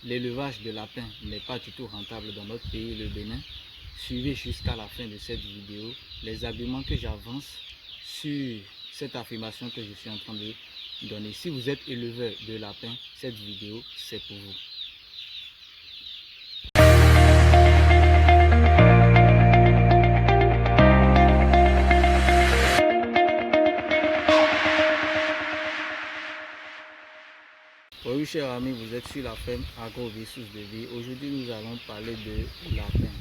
l'élevage de lapins n'est pas du tout rentable dans notre pays, le Bénin, suivez jusqu'à la fin de cette vidéo les arguments que j'avance sur cette affirmation que je suis en train de donner. Si vous êtes éleveur de lapins, cette vidéo c'est pour vous. Oui, chers amis, vous êtes sur la ferme Agrovie Source de Vie. Aujourd'hui, nous allons parler de lapins.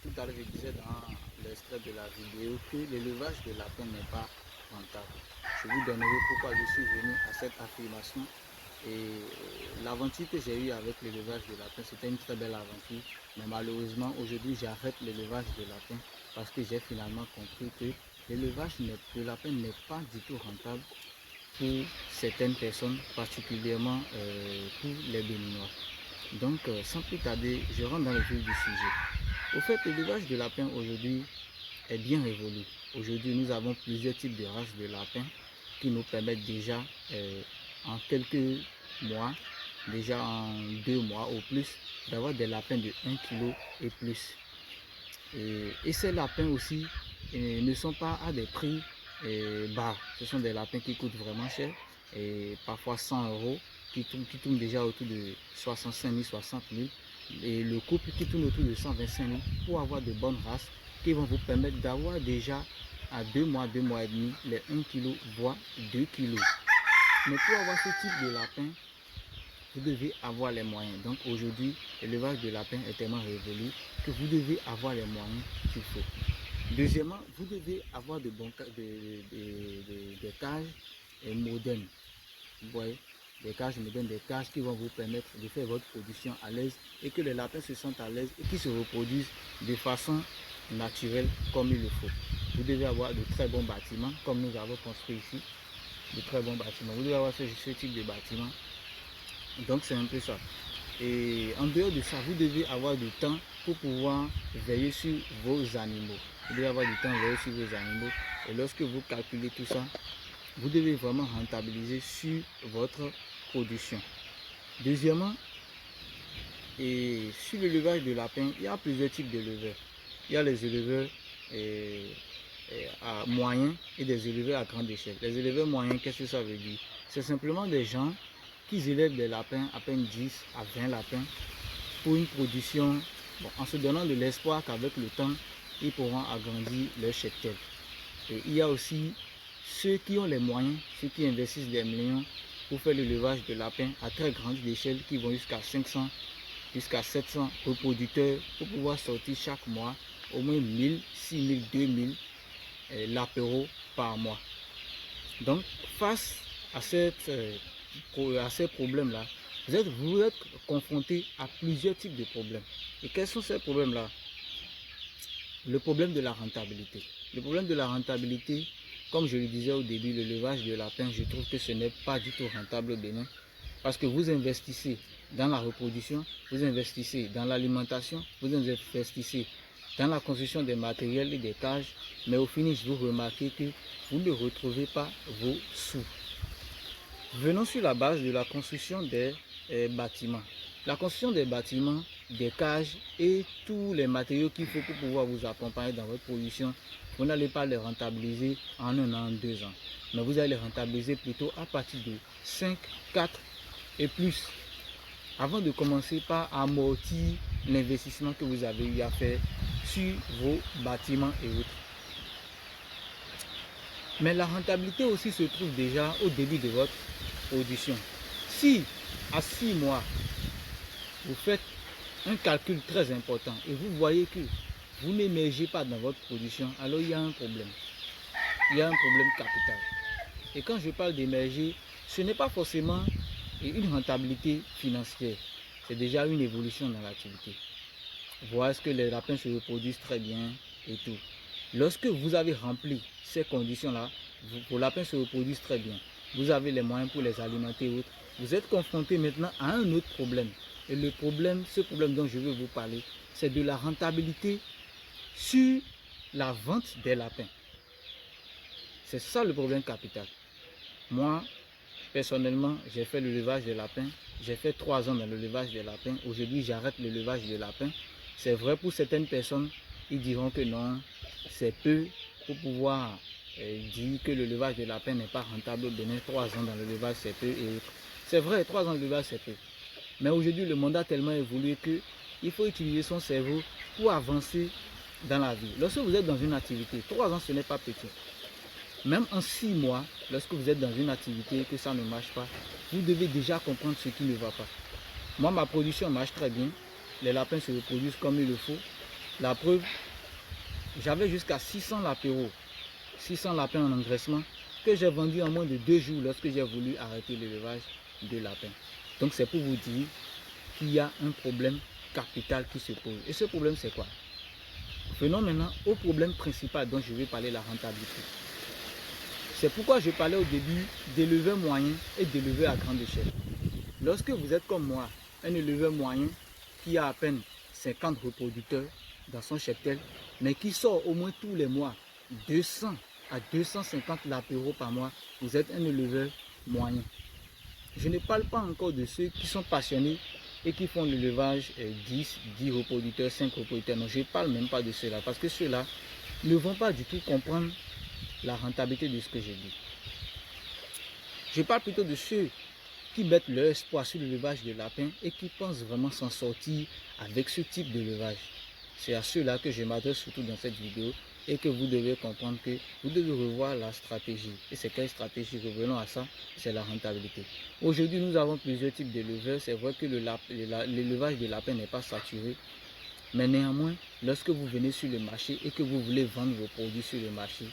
Tout à l'heure, je disais dans l'extrait de la vidéo que l'élevage de lapins n'est pas rentable. Je vous donnerai pourquoi je suis venu à cette affirmation. Et l'aventure que j'ai eue avec l'élevage de lapins, c'était une très belle aventure. Mais malheureusement, aujourd'hui, j'arrête l'élevage de lapins parce que j'ai finalement compris que l'élevage de lapins n'est pas du tout rentable pour certaines personnes, particulièrement pour les Béninois. Donc, sans plus tarder, je rentre dans le vif du sujet. Au fait, l'élevage de lapins aujourd'hui est bien révolu. Aujourd'hui, nous avons plusieurs types de races de lapins qui nous permettent déjà, en quelques mois, déjà en 2 mois ou plus, d'avoir des lapins de 1 kg et plus. Et ces lapins aussi ne sont pas à des prix bas. Ce sont des lapins qui coûtent vraiment cher, et parfois 100 €, qui tournent déjà autour de 65 000, 60 000. Et le couple qui tourne autour de 125 000 pour avoir de bonnes races qui vont vous permettre d'avoir déjà à 2 mois, 2 mois et demi, les 1 kg, voire 2 kg. Mais pour avoir ce type de lapin, vous devez avoir les moyens. Donc aujourd'hui, l'élevage de lapins est tellement révolu que vous devez avoir les moyens qu'il faut. Deuxièmement, vous devez avoir des cages modernes. Vous voyez, des cages modernes, des cages qui vont vous permettre de faire votre production à l'aise et que les lapins se sentent à l'aise et qui se reproduisent de façon naturelle comme il le faut. Vous devez avoir de très bons bâtiments, comme nous avons construit ici, de très bons bâtiments. Vous devez avoir ce type de bâtiment. Donc c'est un peu ça. Et en dehors de ça, vous devez avoir du temps pour pouvoir veiller sur vos animaux. Vous devez avoir du temps pour veiller sur vos animaux. Et lorsque vous calculez tout ça, vous devez vraiment rentabiliser sur votre production. Deuxièmement, et sur l'élevage de lapins, il y a plusieurs types d'éleveurs. Il y a les éleveurs à moyen et des éleveurs à grande échelle. Les éleveurs moyens, qu'est-ce que ça veut dire? C'est simplement des gens qui élèvent des lapins, à peine 10 à 20 lapins, pour une production, en se donnant de l'espoir qu'avec le temps, ils pourront agrandir leur cheptel. Et il y a aussi ceux qui ont les moyens, ceux qui investissent des millions pour faire l'élevage de lapins à très grande échelle, qui vont jusqu'à 500, jusqu'à 700 reproducteurs pour pouvoir sortir chaque mois au moins 1000, 6000, 2000 lapéraux par mois. Donc, face à ces problèmes-là, vous êtes confronté à plusieurs types de problèmes. Et quels sont ces problèmes-là? Le problème de la rentabilité. Le problème de la rentabilité, comme je le disais au début, l'élevage de lapins, je trouve que ce n'est pas du tout rentable au Bénin. Parce que vous investissez dans la reproduction, vous investissez dans l'alimentation, vous investissez dans la construction des matériels et des cages, mais au finish, vous remarquez que vous ne retrouvez pas vos sous. Venons sur la base de la construction des bâtiments. La construction des bâtiments, des cages et tous les matériaux qu'il faut pour pouvoir vous accompagner dans votre production, vous n'allez pas les rentabiliser en 1 an, 2 ans. Mais vous allez les rentabiliser plutôt à partir de 5, 4 et plus. Avant de commencer par amortir l'investissement que vous avez eu à faire sur vos bâtiments et autres. Mais la rentabilité aussi se trouve déjà au début de votre production. Si à 6 mois, vous faites un calcul très important et vous voyez que vous n'émergez pas dans votre production, alors il y a un problème. Il y a un problème capital. Et quand je parle d'émerger, ce n'est pas forcément une rentabilité financière. C'est déjà une évolution dans l'activité. Voir est-ce que les lapins se reproduisent très bien et tout. Lorsque vous avez rempli ces conditions-là, vos lapins se reproduisent très bien. Vous avez les moyens pour les alimenter et autres. Vous êtes confronté maintenant à un autre problème. Et le problème, ce problème dont je veux vous parler, c'est de la rentabilité sur la vente des lapins. C'est ça le problème capital. Moi, Personnellement, j'ai fait l'élevage de lapins. J'ai fait 3 ans dans l'élevage des lapins. Aujourd'hui, j'arrête l'élevage de lapins. C'est vrai, pour certaines personnes, ils diront que non, c'est peu pour pouvoir dire que l'élevage de lapins n'est pas rentable. Donner 3 ans dans l'élevage, c'est peu. C'est vrai, 3 ans d'élevage, c'est peu. Mais aujourd'hui, le monde a tellement évolué qu'il faut utiliser son cerveau pour avancer dans la vie. Lorsque vous êtes dans une activité, 3 ans, ce n'est pas petit. Même en 6 mois, lorsque vous êtes dans une activité et que ça ne marche pas, vous devez déjà comprendre ce qui ne va pas. Moi, ma production marche très bien. Les lapins se reproduisent comme il le faut. La preuve, j'avais jusqu'à 600 lapéraux, 600 lapins en engraissement que j'ai vendu en moins de 2 jours lorsque j'ai voulu arrêter l'élevage de lapins. Donc c'est pour vous dire qu'il y a un problème capital qui se pose. Et ce problème, c'est quoi? Venons maintenant au problème principal dont je vais parler, la rentabilité. C'est pourquoi je parlais au début d'éleveurs moyens et d'éleveurs à grande échelle. Lorsque vous êtes comme moi, un éleveur moyen qui a à peine 50 reproducteurs dans son cheptel, mais qui sort au moins tous les mois 200 à 250 lapéraux par mois, vous êtes un éleveur moyen. Je ne parle pas encore de ceux qui sont passionnés et qui font l'élevage 10 reproducteurs, 5 reproducteurs. Non, je ne parle même pas de ceux-là, parce que ceux-là ne vont pas du tout comprendre la rentabilité de ce que j'ai dit. Je parle plutôt de ceux qui mettent leur espoir sur l'élevage de lapins et qui pensent vraiment s'en sortir avec ce type d'élevage. C'est à ceux-là que je m'adresse surtout dans cette vidéo et que vous devez comprendre que vous devez revoir la stratégie. Et c'est quelle stratégie? Revenons à ça, c'est la rentabilité. Aujourd'hui, nous avons plusieurs types d'éleveurs. C'est vrai que l'élevage de lapins n'est pas saturé. Mais néanmoins, lorsque vous venez sur le marché et que vous voulez vendre vos produits sur le marché,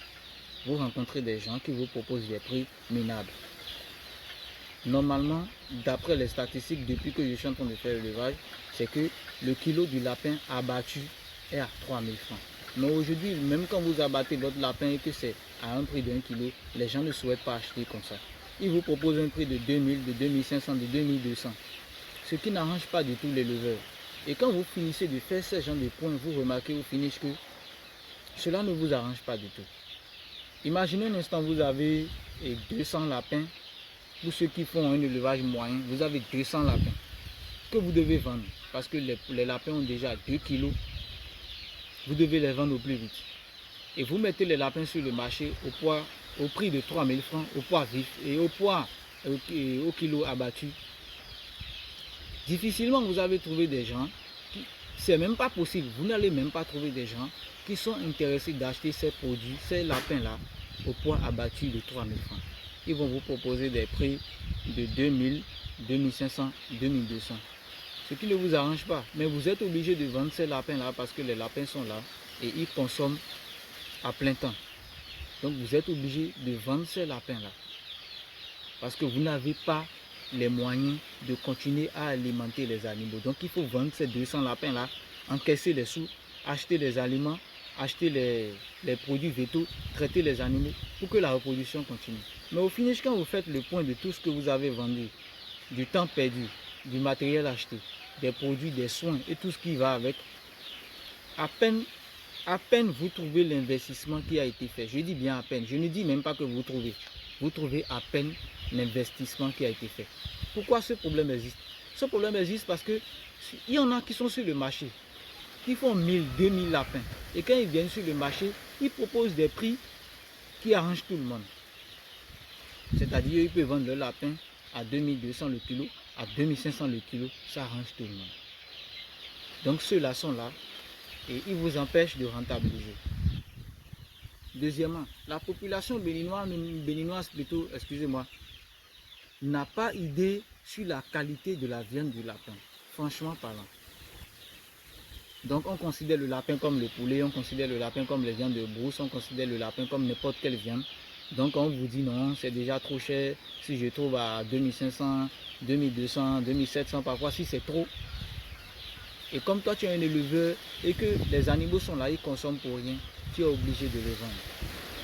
vous rencontrez des gens qui vous proposent des prix minables. Normalement, d'après les statistiques, depuis que je suis en train de faire l'élevage, c'est que le kilo du lapin abattu est à 3000 francs. Mais aujourd'hui, même quand vous abattez votre lapin et que c'est à un prix de 1 kilo, les gens ne souhaitent pas acheter comme ça. Ils vous proposent un prix de 2000, de 2500, de 2200. Ce qui n'arrange pas du tout l'éleveur. Et quand vous finissez de faire ce genre de points, vous remarquez au finish que cela ne vous arrange pas du tout. Imaginez un instant, vous avez 200 lapins. Pour ceux qui font un élevage moyen, vous avez 200 lapins que vous devez vendre. Parce que les lapins ont déjà 2 kilos. Vous devez les vendre au plus vite. Et vous mettez les lapins sur le marché au prix de 3000 francs, au poids vif et au kilo abattu. Difficilement vous avez trouvé des gens, c'est même pas possible, vous n'allez même pas trouver des gens qui sont intéressés d'acheter ces produits, ces lapins-là, au poids abattu de 3000 francs. Ils vont vous proposer des prix de 2000, 2500, 2200. Ce qui ne vous arrange pas. Mais vous êtes obligé de vendre ces lapins-là parce que les lapins sont là et ils consomment à plein temps. Donc vous êtes obligé de vendre ces lapins-là. Parce que vous n'avez pas les moyens de continuer à alimenter les animaux. Donc il faut vendre ces 200 lapins-là, encaisser les sous, acheter les aliments, acheter les produits végétaux, traiter les animaux pour que la reproduction continue. Mais au finish, quand vous faites le point de tout ce que vous avez vendu, du temps perdu, du matériel acheté, des produits, des soins et tout ce qui va avec, à peine vous trouvez l'investissement qui a été fait. Je dis bien à peine, je ne dis même pas que vous trouvez à peine l'investissement qui a été fait. Pourquoi ce problème existe? Ce problème existe parce que il y en a qui sont sur le marché, qui font 1000, 2000 lapins. Et quand ils viennent sur le marché, ils proposent des prix qui arrangent tout le monde. C'est-à-dire qu'ils peuvent vendre le lapin à 2200 le kilo, à 2500 le kilo, ça arrange tout le monde. Donc ceux-là sont là et ils vous empêchent de rentabiliser. Deuxièmement, la population béninoise plutôt, excusez-moi, n'a pas idée sur la qualité de la viande du lapin, franchement parlant. Donc on considère le lapin comme le poulet, on considère le lapin comme les viandes de brousse, on considère le lapin comme n'importe quelle viande. Donc on vous dit non, c'est déjà trop cher, si je trouve à 2500, 2200, 2700 parfois, si c'est trop. Et comme toi tu es un éleveur et que les animaux sont là, ils consomment pour rien, tu es obligé de les vendre.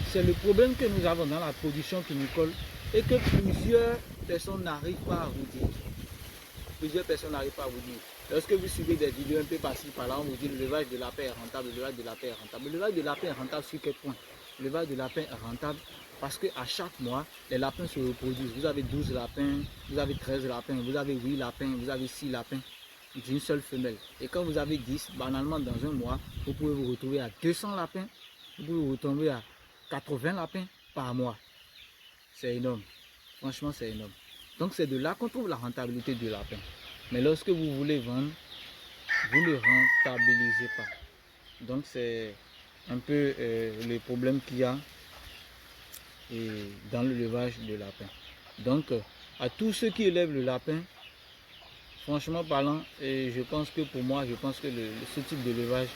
C'est le problème que nous avons dans la production cunicole et que plusieurs personnes n'arrivent pas à vous dire. Plusieurs personnes n'arrivent pas à vous dire. Lorsque vous suivez des vidéos un peu par-ci par-là, on vous dit l'élevage de lapin est rentable, l'élevage de lapin est rentable. L'élevage de lapin est rentable sur quel point? L'élevage de lapin est rentable Parce qu'à chaque mois, les lapins se reproduisent. Vous avez 12 lapins, vous avez 13 lapins, vous avez 8 lapins, vous avez 6 lapins d'une seule femelle. Et quand vous avez 10, banalement dans un mois, vous pouvez vous retrouver à 200 lapins, vous pouvez vous retrouver à 80 lapins par mois. C'est énorme. Franchement, c'est énorme. Donc c'est de là qu'on trouve la rentabilité du lapin. Mais lorsque vous voulez vendre, vous ne rentabilisez pas. Donc c'est un peu le problème qu'il y a dans l'élevage de lapin. Donc à tous ceux qui élèvent le lapin, franchement parlant, je pense que pour moi, je pense que ce type d'élevage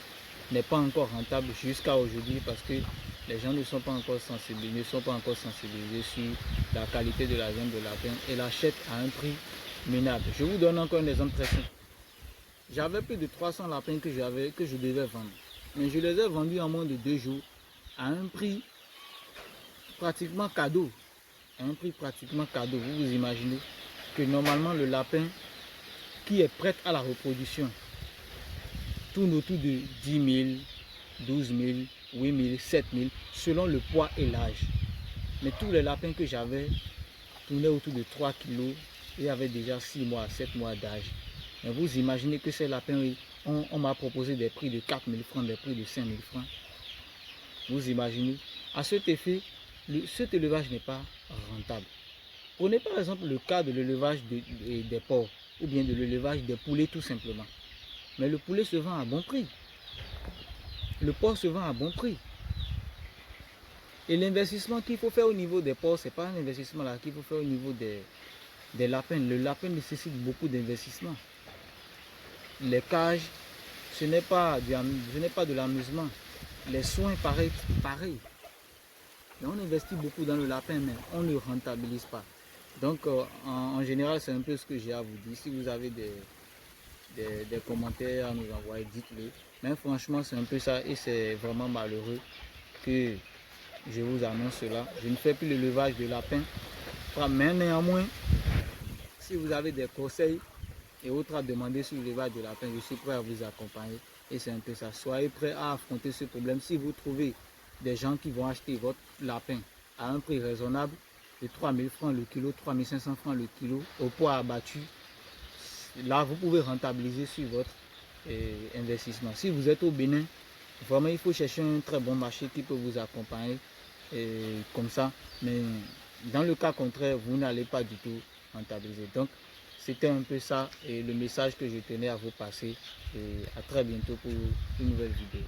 n'est pas encore rentable jusqu'à aujourd'hui parce que les gens ne sont pas encore sensibilisés, sur la qualité de la viande de lapin et l'achètent à un prix minable. Je vous donne encore un exemple très simple. J'avais plus de 300 lapins que je devais vendre. Mais je les ai vendus en moins de 2 jours à un prix pratiquement cadeau. À un prix pratiquement cadeau. Vous vous imaginez que normalement le lapin qui est prêt à la reproduction tourne autour de 10 000, 12 000, 8 000, 7 000 selon le poids et l'âge. Mais tous les lapins que j'avais tournaient autour de 3 kg et avaient déjà 6 mois, 7 mois d'âge. Mais vous imaginez que ces lapins, on m'a proposé des prix de 4 000 francs, des prix de 5 000 francs. Vous imaginez. À cet effet, cet élevage n'est pas rentable. Prenez par exemple le cas de l'élevage des porcs ou bien de l'élevage des poulets tout simplement. Mais le poulet se vend à bon prix. Le porc se vend à bon prix. Et l'investissement qu'il faut faire au niveau des porcs, ce n'est pas un investissement là qu'il faut faire au niveau des lapins. Le lapin nécessite beaucoup d'investissement. Les cages, ce n'est pas de l'amusement. Les soins, pareil. Mais on investit beaucoup dans le lapin, mais on ne le rentabilise pas. Donc, en général, c'est un peu ce que j'ai à vous dire. Si vous avez des commentaires à nous envoyer, dites-le. Mais franchement, c'est un peu ça et c'est vraiment malheureux que je vous annonce cela. Je ne fais plus l'élevage de lapin. Mais néanmoins, si vous avez des conseils et autres à demander sur l'élevage de lapin, je suis prêt à vous accompagner. Et c'est un peu ça. Soyez prêts à affronter ce problème. Si vous trouvez des gens qui vont acheter votre lapin à un prix raisonnable de 3 000 francs le kilo, 3 500 francs le kilo, au poids abattu, là vous pouvez rentabiliser sur votre investissement. Si vous êtes au Bénin, vraiment il faut chercher un très bon marché qui peut vous accompagner comme ça. Mais dans le cas contraire, vous n'allez pas du tout rentabiliser. Donc c'était un peu ça et le message que je tenais à vous passer. Et à très bientôt pour une nouvelle vidéo.